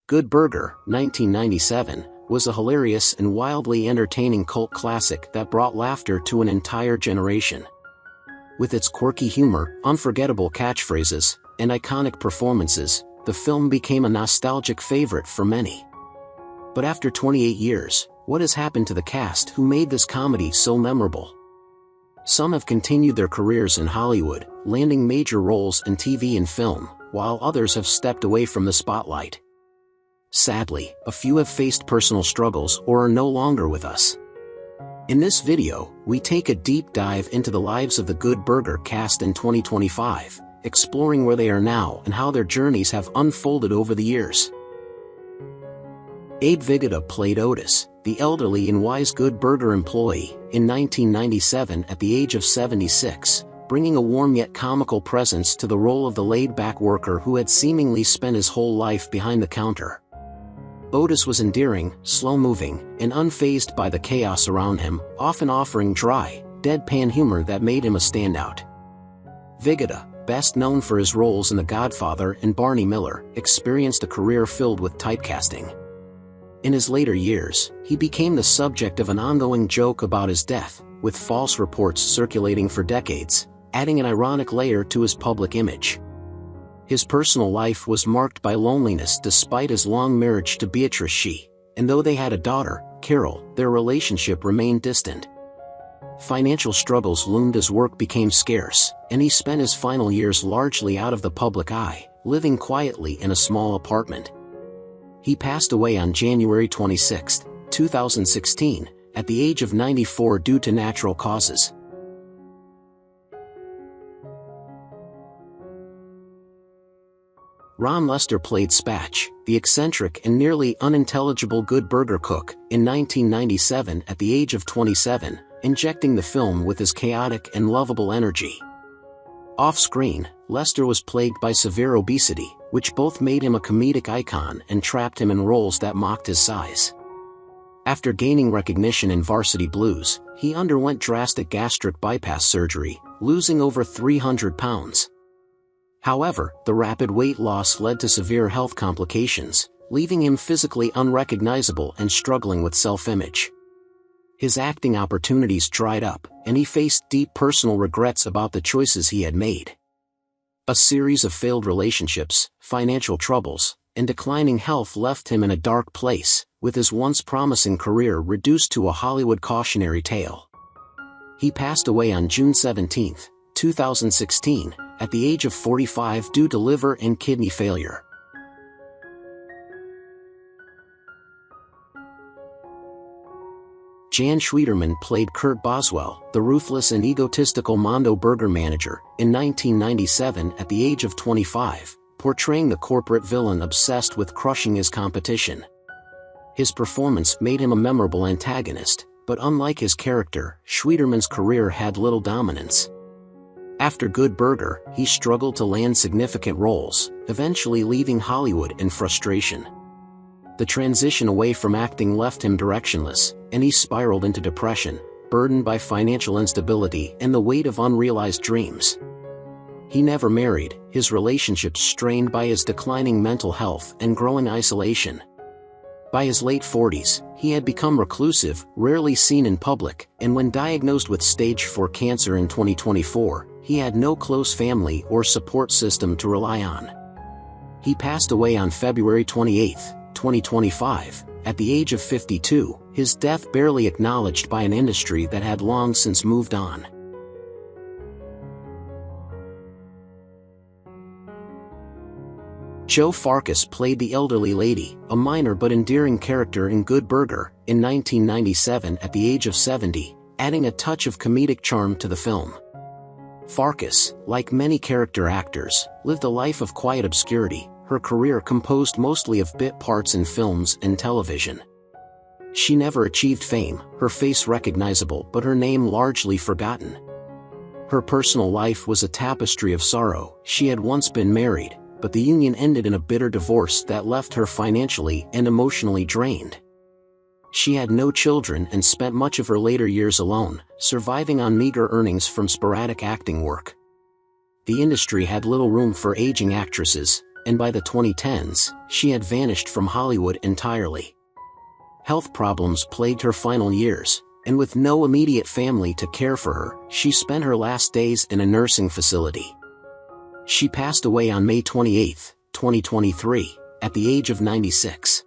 Good Burger, 1997, was a hilarious and wildly entertaining cult classic that brought laughter to an entire generation. With its quirky humor, unforgettable catchphrases, and iconic performances, the film became a nostalgic favorite for many. But after 28 years, what has happened to the cast who made this comedy so memorable? Some have continued their careers in Hollywood, landing major roles in TV and film, while others have stepped away from the spotlight. Sadly, a few have faced personal struggles or are no longer with us. In this video, we take a deep dive into the lives of the Good Burger cast in 2025, exploring where they are now and how their journeys have unfolded over the years. Abe Vigoda played Otis, the elderly and wise Good Burger employee, in 1997 at the age of 76, bringing a warm yet comical presence to the role of the laid-back worker who had seemingly spent his whole life behind the counter. Otis was endearing, slow-moving, and unfazed by the chaos around him, often offering dry, deadpan humor that made him a standout. Vigoda, best known for his roles in The Godfather and Barney Miller, experienced a career filled with typecasting. In his later years, he became the subject of an ongoing joke about his death, with false reports circulating for decades, adding an ironic layer to his public image. His personal life was marked by loneliness despite his long marriage to Beatrice Shea, and though they had a daughter, Carol, their relationship remained distant. Financial struggles loomed as work became scarce, and he spent his final years largely out of the public eye, living quietly in a small apartment. He passed away on January 26, 2016, at the age of 94 due to natural causes. Ron Lester played Spatch, the eccentric and nearly unintelligible Good Burger cook, in 1997 at the age of 27, injecting the film with his chaotic and lovable energy. Off-screen, Lester was plagued by severe obesity, which both made him a comedic icon and trapped him in roles that mocked his size. After gaining recognition in Varsity Blues, he underwent drastic gastric bypass surgery, losing over 300 pounds. However, the rapid weight loss led to severe health complications, leaving him physically unrecognizable and struggling with self-image. His acting opportunities dried up, and he faced deep personal regrets about the choices he had made. A series of failed relationships, financial troubles, and declining health left him in a dark place, with his once promising career reduced to a Hollywood cautionary tale. He passed away on June 17, 2016, at the age of 45 due to liver and kidney failure. Jan Schweiterman played Kurt Boswell, the ruthless and egotistical Mondo Burger manager, in 1997 at the age of 25, portraying the corporate villain obsessed with crushing his competition. His performance made him a memorable antagonist, but unlike his character, Schweiterman's career had little dominance. After Good Burger, he struggled to land significant roles, eventually leaving Hollywood in frustration. The transition away from acting left him directionless, and he spiraled into depression, burdened by financial instability and the weight of unrealized dreams. He never married, his relationships strained by his declining mental health and growing isolation. By his late 40s, he had become reclusive, rarely seen in public, and when diagnosed with stage 4 cancer in 2024, he had no close family or support system to rely on. He passed away on February 28, 2025, at the age of 52, his death barely acknowledged by an industry that had long since moved on. Jo Farkas played the elderly lady, a minor but endearing character in Good Burger, in 1997 at the age of 70, adding a touch of comedic charm to the film. Farkas, like many character actors, lived a life of quiet obscurity, her career composed mostly of bit parts in films and television. She never achieved fame, her face recognizable but her name largely forgotten. Her personal life was a tapestry of sorrow. She had once been married, but the union ended in a bitter divorce that left her financially and emotionally drained. She had no children and spent much of her later years alone, surviving on meager earnings from sporadic acting work. The industry had little room for aging actresses, and by the 2010s, she had vanished from Hollywood entirely. Health problems plagued her final years, and with no immediate family to care for her, she spent her last days in a nursing facility. She passed away on May 28, 2023, at the age of 96.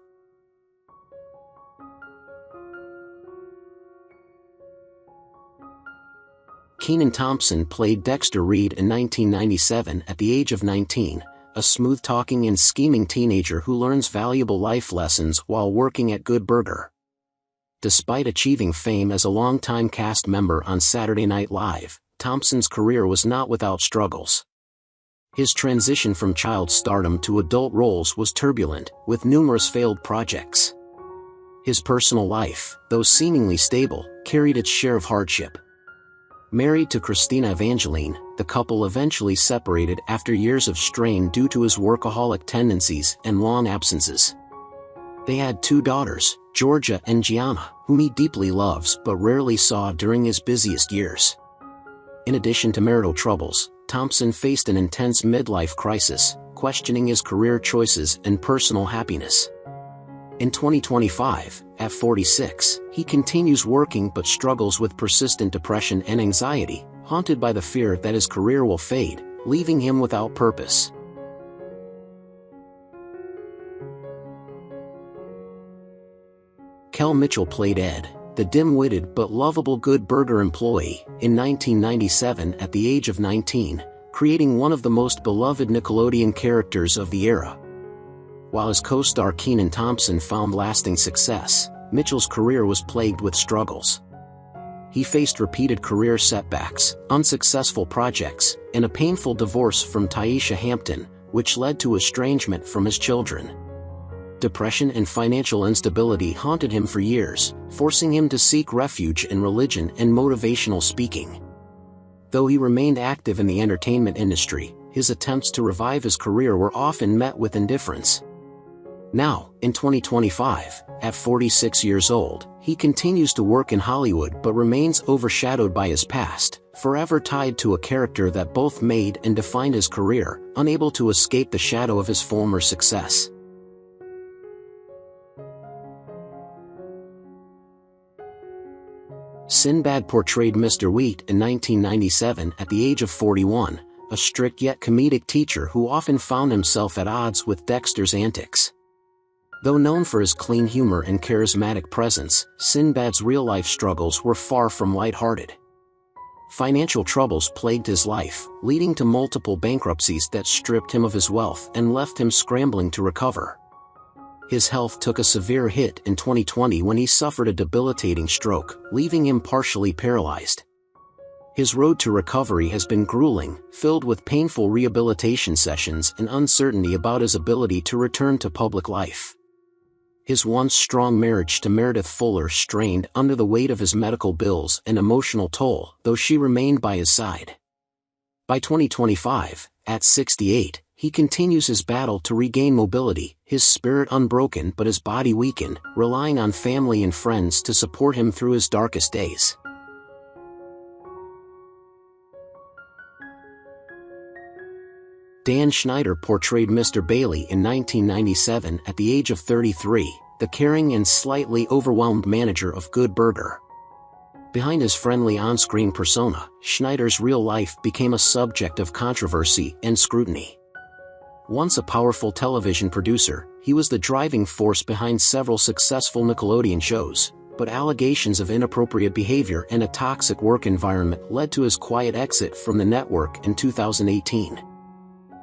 Kenan Thompson played Dexter Reed in 1997 at the age of 19, a smooth-talking and scheming teenager who learns valuable life lessons while working at Good Burger. Despite achieving fame as a longtime cast member on Saturday Night Live, Thompson's career was not without struggles. His transition from child stardom to adult roles was turbulent, with numerous failed projects. His personal life, though seemingly stable, carried its share of hardship. Married to Christina Evangeline, the couple eventually separated after years of strain due to his workaholic tendencies and long absences. They had 2 daughters, Georgia and Gianna, whom he deeply loves but rarely saw during his busiest years. In addition to marital troubles, Thompson faced an intense midlife crisis, questioning his career choices and personal happiness. In 2025, at 46, he continues working but struggles with persistent depression and anxiety, haunted by the fear that his career will fade, leaving him without purpose. Kel Mitchell played Ed, the dim-witted but lovable Good Burger employee, in 1997 at the age of 19, creating one of the most beloved Nickelodeon characters of the era. While his co-star Kenan Thompson found lasting success, Mitchell's career was plagued with struggles. He faced repeated career setbacks, unsuccessful projects, and a painful divorce from Taisha Hampton, which led to estrangement from his children. Depression and financial instability haunted him for years, forcing him to seek refuge in religion and motivational speaking. Though he remained active in the entertainment industry, his attempts to revive his career were often met with indifference. Now, in 2025, at 46 years old, he continues to work in Hollywood but remains overshadowed by his past, forever tied to a character that both made and defined his career, unable to escape the shadow of his former success. Sinbad portrayed Mr. Wheat in 1997 at the age of 41, a strict yet comedic teacher who often found himself at odds with Dexter's antics. Though known for his clean humor and charismatic presence, Sinbad's real-life struggles were far from lighthearted. Financial troubles plagued his life, leading to multiple bankruptcies that stripped him of his wealth and left him scrambling to recover. His health took a severe hit in 2020 when he suffered a debilitating stroke, leaving him partially paralyzed. His road to recovery has been grueling, filled with painful rehabilitation sessions and uncertainty about his ability to return to public life. His once strong marriage to Meredith Fuller strained under the weight of his medical bills and emotional toll, though she remained by his side. By 2025, at 68, he continues his battle to regain mobility, his spirit unbroken but his body weakened, relying on family and friends to support him through his darkest days. Dan Schneider portrayed Mr. Bailey in 1997 at the age of 33, the caring and slightly overwhelmed manager of Good Burger. Behind his friendly on-screen persona, Schneider's real life became a subject of controversy and scrutiny. Once a powerful television producer, he was the driving force behind several successful Nickelodeon shows, but allegations of inappropriate behavior and a toxic work environment led to his quiet exit from the network in 2018.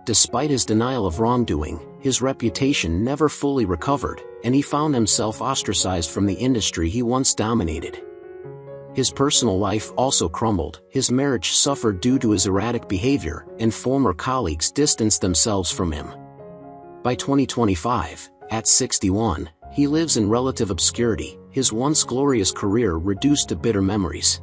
Despite his denial of wrongdoing, his reputation never fully recovered, and he found himself ostracized from the industry he once dominated. His personal life also crumbled, his marriage suffered due to his erratic behavior, and former colleagues distanced themselves from him. By 2025, at 61, he lives in relative obscurity, his once glorious career reduced to bitter memories.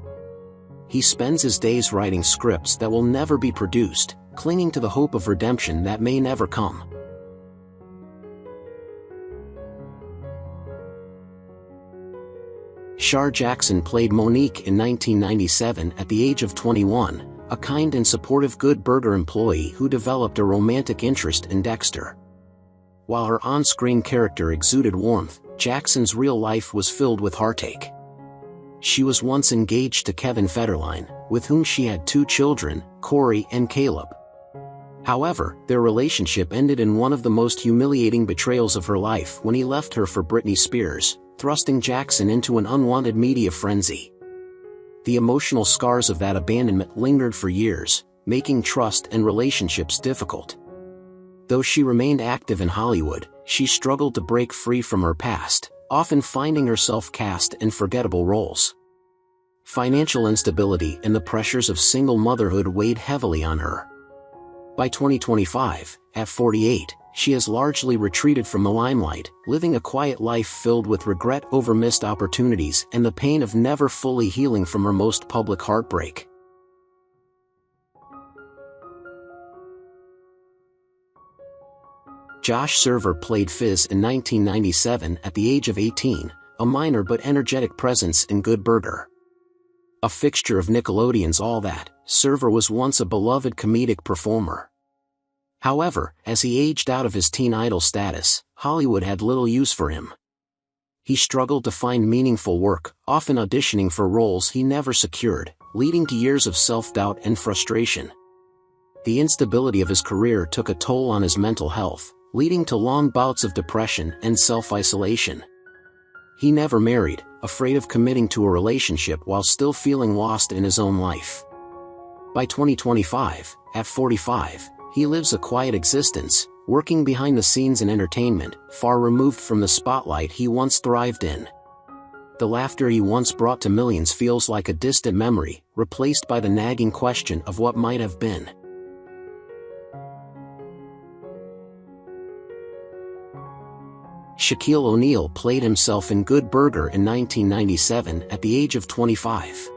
He spends his days writing scripts that will never be produced, clinging to the hope of redemption that may never come. Shar Jackson played Monique in 1997 at the age of 21, a kind and supportive Good Burger employee who developed a romantic interest in Dexter. While her on-screen character exuded warmth, Jackson's real life was filled with heartache. She was once engaged to Kevin Federline, with whom she had 2 children, Corey and Caleb. However, their relationship ended in one of the most humiliating betrayals of her life when he left her for Britney Spears, thrusting Jackson into an unwanted media frenzy. The emotional scars of that abandonment lingered for years, making trust and relationships difficult. Though she remained active in Hollywood, she struggled to break free from her past, often finding herself cast in forgettable roles. Financial instability and the pressures of single motherhood weighed heavily on her. By 2025, at 48, she has largely retreated from the limelight, living a quiet life filled with regret over missed opportunities and the pain of never fully healing from her most public heartbreak. Josh Server played Fizz in 1997 at the age of 18, a minor but energetic presence in Good Burger. A fixture of Nickelodeon's All That, Server was once a beloved comedic performer. However, as he aged out of his teen idol status, Hollywood had little use for him. He struggled to find meaningful work, often auditioning for roles he never secured, leading to years of self-doubt and frustration. The instability of his career took a toll on his mental health, leading to long bouts of depression and self-isolation. He never married, afraid of committing to a relationship while still feeling lost in his own life. By 2025, at 45, he lives a quiet existence, working behind the scenes in entertainment, far removed from the spotlight he once thrived in. The laughter he once brought to millions feels like a distant memory, replaced by the nagging question of what might have been. Shaquille O'Neal played himself in Good Burger in 1997 at the age of 25.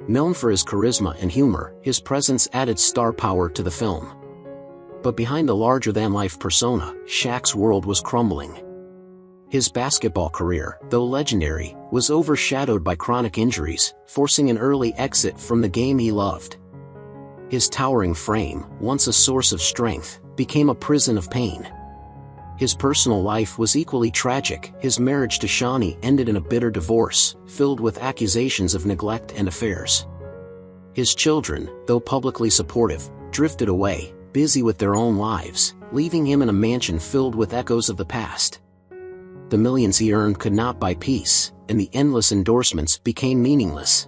Known for his charisma and humor, his presence added star power to the film. But behind the larger-than-life persona, Shaq's world was crumbling. His basketball career, though legendary, was overshadowed by chronic injuries, forcing an early exit from the game he loved. His towering frame, once a source of strength, became a prison of pain. His personal life was equally tragic. His marriage to Shawnee ended in a bitter divorce, filled with accusations of neglect and affairs. His children, though publicly supportive, drifted away, busy with their own lives, leaving him in a mansion filled with echoes of the past. The millions he earned could not buy peace, and the endless endorsements became meaningless.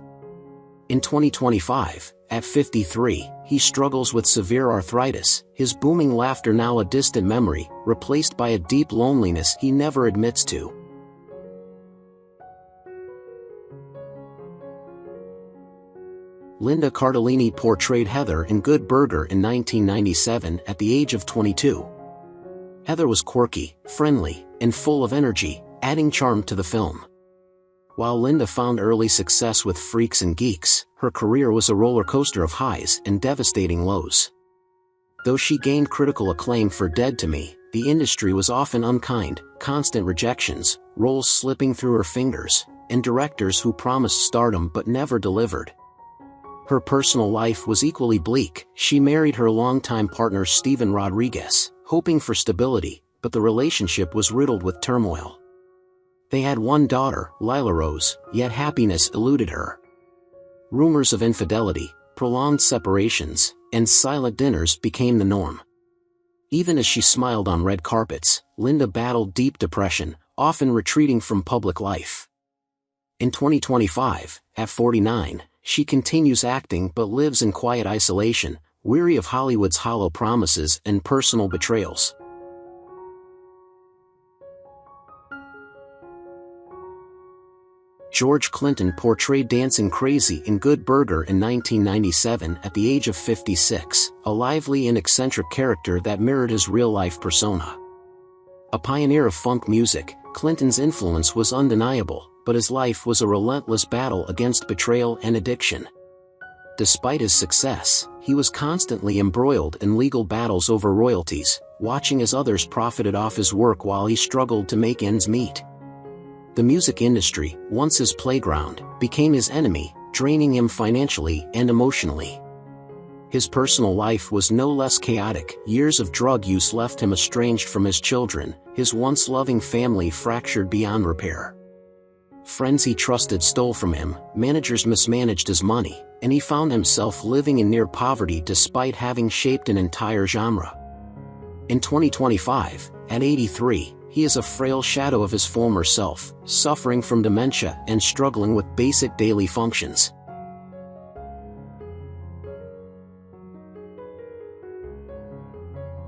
In 2025, at 53, he struggles with severe arthritis, his booming laughter now a distant memory, replaced by a deep loneliness he never admits to. Linda Cardellini portrayed Heather in Good Burger in 1997 at the age of 22. Heather was quirky, friendly, and full of energy, adding charm to the film. While Linda found early success with Freaks and Geeks, her career was a roller coaster of highs and devastating lows. Though she gained critical acclaim for Dead to Me, the industry was often unkind, constant rejections, roles slipping through her fingers, and directors who promised stardom but never delivered. Her personal life was equally bleak. She married her longtime partner Steven Rodriguez, hoping for stability, but the relationship was riddled with turmoil. They had one daughter, Lila Rose, yet happiness eluded her. Rumors of infidelity, prolonged separations, and silent dinners became the norm. Even as she smiled on red carpets, Linda battled deep depression, often retreating from public life. In 2025, at 49, she continues acting but lives in quiet isolation, weary of Hollywood's hollow promises and personal betrayals. George Clinton portrayed Dancing Crazy in Good Burger in 1997 at the age of 56, a lively and eccentric character that mirrored his real-life persona. A pioneer of funk music, Clinton's influence was undeniable, but his life was a relentless battle against betrayal and addiction. Despite his success, he was constantly embroiled in legal battles over royalties, watching as others profited off his work while he struggled to make ends meet. The music industry, once his playground, became his enemy, draining him financially and emotionally. His personal life was no less chaotic. Years of drug use left him estranged from his children, his once loving family fractured beyond repair. Friends he trusted stole from him, managers mismanaged his money, and he found himself living in near poverty despite having shaped an entire genre. In 2025, at 83, he is a frail shadow of his former self, suffering from dementia and struggling with basic daily functions.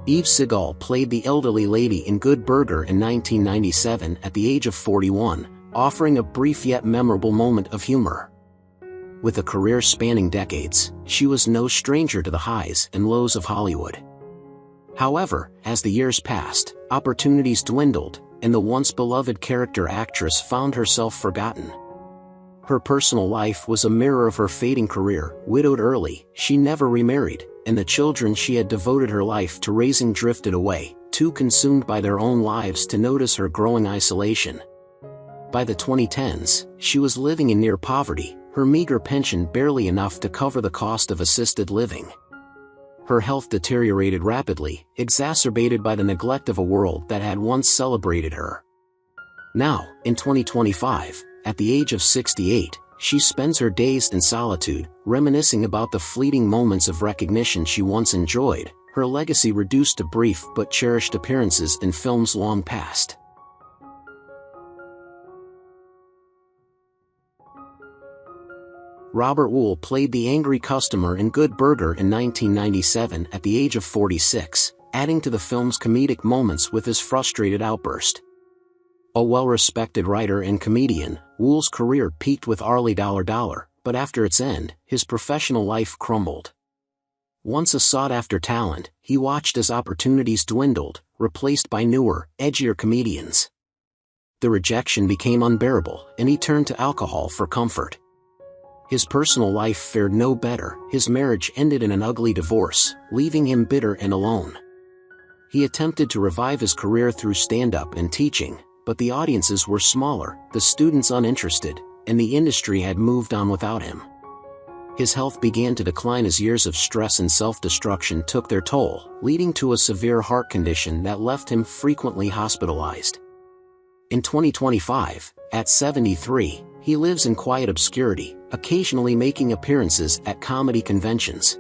Eve Sigal played the elderly lady in Good Burger in 1997 at the age of 41, offering a brief yet memorable moment of humor. With a career spanning decades, she was no stranger to the highs and lows of Hollywood. However, as the years passed, opportunities dwindled, and the once beloved character actress found herself forgotten. Her personal life was a mirror of her fading career. Widowed early, she never remarried, and the children she had devoted her life to raising drifted away, too consumed by their own lives to notice her growing isolation. By the 2010s, she was living in near poverty, her meager pension barely enough to cover the cost of assisted living. Her health deteriorated rapidly, exacerbated by the neglect of a world that had once celebrated her. Now, in 2025, at the age of 68, she spends her days in solitude, reminiscing about the fleeting moments of recognition she once enjoyed, her legacy reduced to brief but cherished appearances in films long past. Robert Wuhl played the angry customer in Good Burger in 1997 at the age of 46, adding to the film's comedic moments with his frustrated outburst. A well-respected writer and comedian, Wuhl's career peaked with Arlie Dollar, but after its end, his professional life crumbled. Once a sought-after talent, he watched as opportunities dwindled, replaced by newer, edgier comedians. The rejection became unbearable, and he turned to alcohol for comfort. His personal life fared no better. His marriage ended in an ugly divorce, leaving him bitter and alone. He attempted to revive his career through stand-up and teaching, but the audiences were smaller, the students uninterested, and the industry had moved on without him. His health began to decline as years of stress and self-destruction took their toll, leading to a severe heart condition that left him frequently hospitalized. In 2025, at 73, he lives in quiet obscurity, occasionally making appearances at comedy conventions.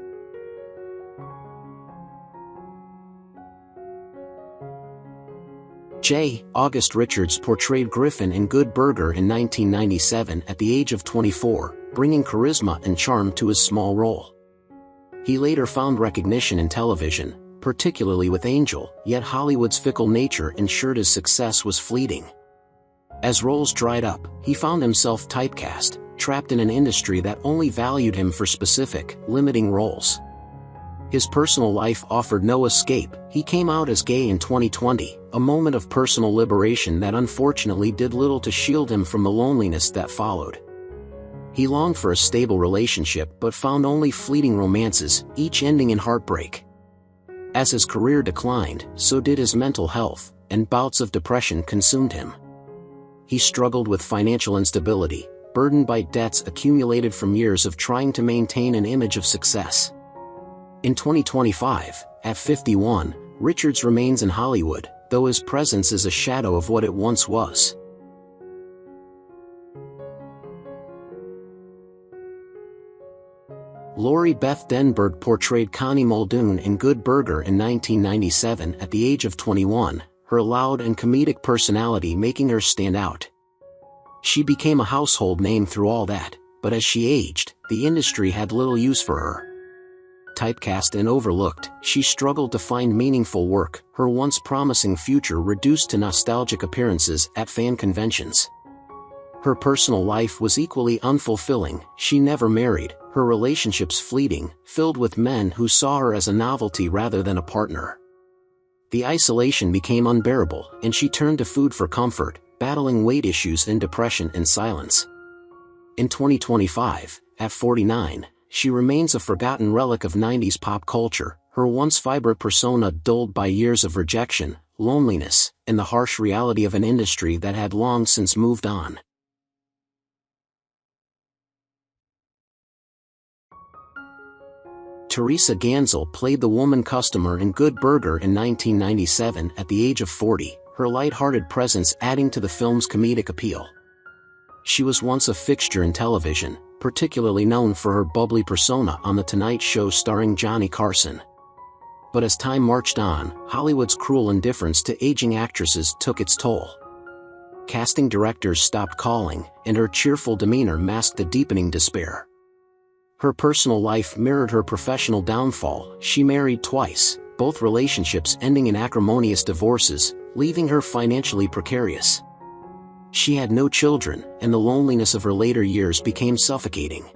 J. August Richards portrayed Griffin in Good Burger in 1997 at the age of 24, bringing charisma and charm to his small role. He later found recognition in television, particularly with Angel, yet Hollywood's fickle nature ensured his success was fleeting. As roles dried up, he found himself typecast, trapped in an industry that only valued him for specific, limiting roles. His personal life offered no escape. He came out as gay in 2020, a moment of personal liberation that unfortunately did little to shield him from the loneliness that followed. He longed for a stable relationship but found only fleeting romances, each ending in heartbreak. As his career declined, so did his mental health, and bouts of depression consumed him. He struggled with financial instability, burdened by debts accumulated from years of trying to maintain an image of success. In 2025, at 51, Richards remains in Hollywood, though his presence is a shadow of what it once was. Lorie Beth Denberg portrayed Connie Muldoon in Good Burger in 1997 at the age of 21, her loud and comedic personality making her stand out. She became a household name through all that, but as she aged, the industry had little use for her. Typecast and overlooked, she struggled to find meaningful work, her once promising future reduced to nostalgic appearances at fan conventions. Her personal life was equally unfulfilling. She never married, her relationships fleeting, filled with men who saw her as a novelty rather than a partner. The isolation became unbearable, and she turned to food for comfort, battling weight issues and depression in silence. In 2025, at 49, she remains a forgotten relic of 90s pop culture, her once vibrant persona dulled by years of rejection, loneliness, and the harsh reality of an industry that had long since moved on. Teresa Ganzel played the woman customer in Good Burger in 1997 at the age of 40, her light-hearted presence adding to the film's comedic appeal. She was once a fixture in television, particularly known for her bubbly persona on The Tonight Show starring Johnny Carson. But as time marched on, Hollywood's cruel indifference to aging actresses took its toll. Casting directors stopped calling, and her cheerful demeanor masked a deepening despair. Her personal life mirrored her professional downfall. She married twice, both relationships ending in acrimonious divorces, leaving her financially precarious. She had no children, and the loneliness of her later years became suffocating.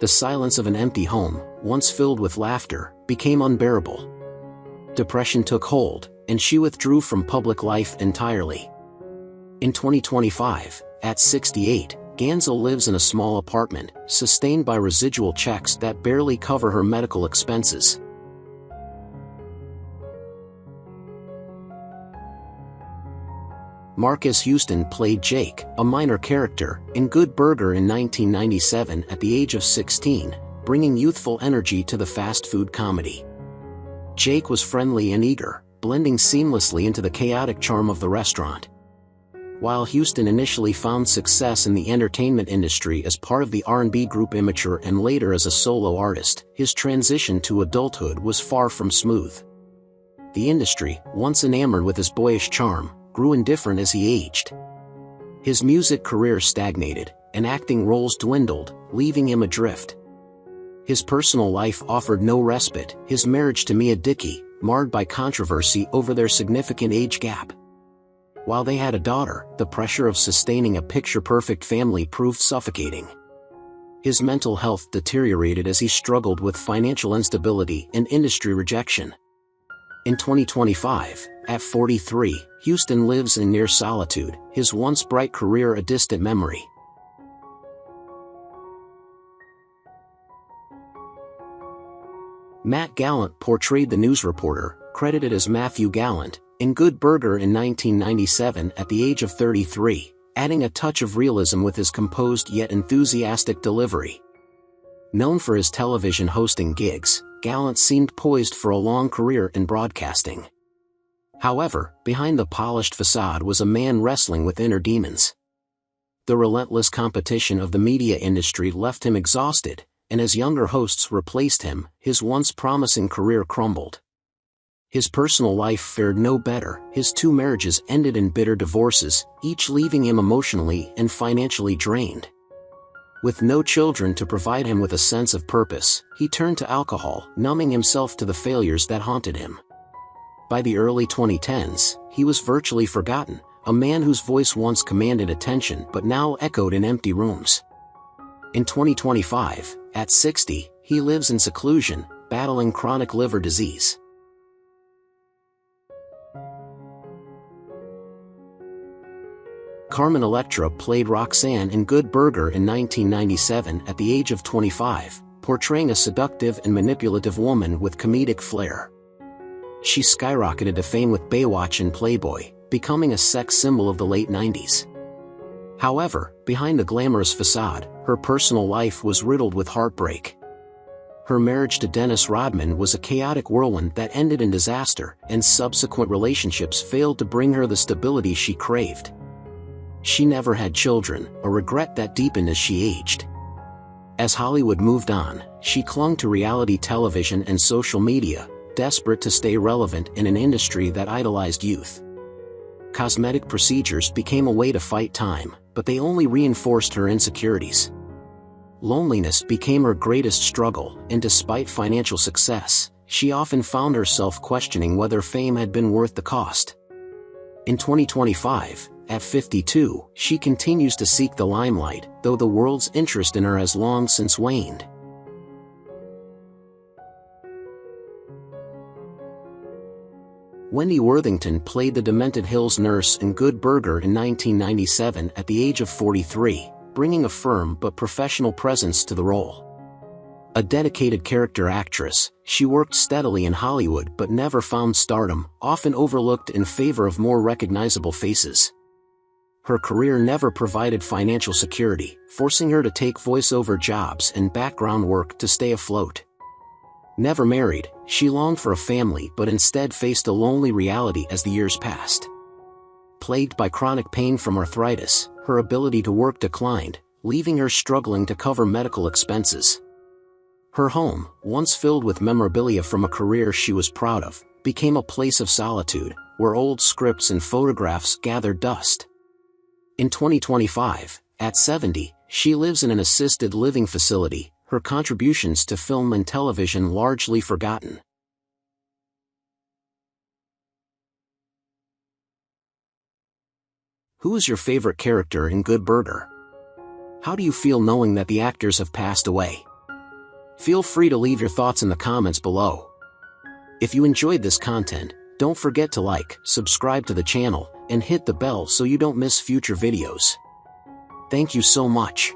The silence of an empty home, once filled with laughter, became unbearable. Depression took hold, and she withdrew from public life entirely. In 2025, at 68, Ganzel lives in a small apartment, sustained by residual checks that barely cover her medical expenses. Marcus Houston played Jake, a minor character, in Good Burger in 1997 at the age of 16, bringing youthful energy to the fast food comedy. Jake was friendly and eager, blending seamlessly into the chaotic charm of the restaurant. While Houston initially found success in the entertainment industry as part of the R&B group Immature and later as a solo artist, his transition to adulthood was far from smooth. The industry, once enamored with his boyish charm, grew indifferent as he aged. His music career stagnated, and acting roles dwindled, leaving him adrift. His personal life offered no respite, his marriage to Mia Dickey, marred by controversy over their significant age gap. While they had a daughter, the pressure of sustaining a picture-perfect family proved suffocating. His mental health deteriorated as he struggled with financial instability and industry rejection. In 2025, at 43, Houston lives in near solitude, his once bright career a distant memory. Matt Gallant portrayed the news reporter, credited as Matthew Gallant, in Good Burger in 1997 at the age of 33, adding a touch of realism with his composed yet enthusiastic delivery. Known for his television hosting gigs, Gallant seemed poised for a long career in broadcasting. However, behind the polished facade was a man wrestling with inner demons. The relentless competition of the media industry left him exhausted, and as younger hosts replaced him, his once promising career crumbled. His personal life fared no better. His 2 marriages ended in bitter divorces, each leaving him emotionally and financially drained. With no children to provide him with a sense of purpose, he turned to alcohol, numbing himself to the failures that haunted him. By the early 2010s, he was virtually forgotten, a man whose voice once commanded attention but now echoed in empty rooms. In 2025, at 60, he lives in seclusion, battling chronic liver disease. Carmen Electra played Roxanne in Good Burger in 1997 at the age of 25, portraying a seductive and manipulative woman with comedic flair. She skyrocketed to fame with Baywatch and Playboy, becoming a sex symbol of the late 90s. However, behind the glamorous facade, her personal life was riddled with heartbreak. Her marriage to Dennis Rodman was a chaotic whirlwind that ended in disaster, and subsequent relationships failed to bring her the stability she craved. She never had children, a regret that deepened as she aged. As Hollywood moved on, she clung to reality television and social media, desperate to stay relevant in an industry that idolized youth. Cosmetic procedures became a way to fight time, but they only reinforced her insecurities. Loneliness became her greatest struggle, and despite financial success, she often found herself questioning whether fame had been worth the cost. In 2025, at 52, she continues to seek the limelight, though the world's interest in her has long since waned. Wendy Worthington played the demented Hills nurse in Good Burger in 1997 at the age of 43, bringing a firm but professional presence to the role. A dedicated character actress, she worked steadily in Hollywood but never found stardom, often overlooked in favor of more recognizable faces. Her career never provided financial security, forcing her to take voiceover jobs and background work to stay afloat. Never married, she longed for a family but instead faced a lonely reality as the years passed. Plagued by chronic pain from arthritis, her ability to work declined, leaving her struggling to cover medical expenses. Her home, once filled with memorabilia from a career she was proud of, became a place of solitude, where old scripts and photographs gathered dust. In 2025, at 70, she lives in an assisted living facility, her contributions to film and television largely forgotten. Who is your favorite character in Good Burger? How do you feel knowing that the actors have passed away? Feel free to leave your thoughts in the comments below. If you enjoyed this content, don't forget to like, subscribe to the channel, and hit the bell so you don't miss future videos. Thank you so much.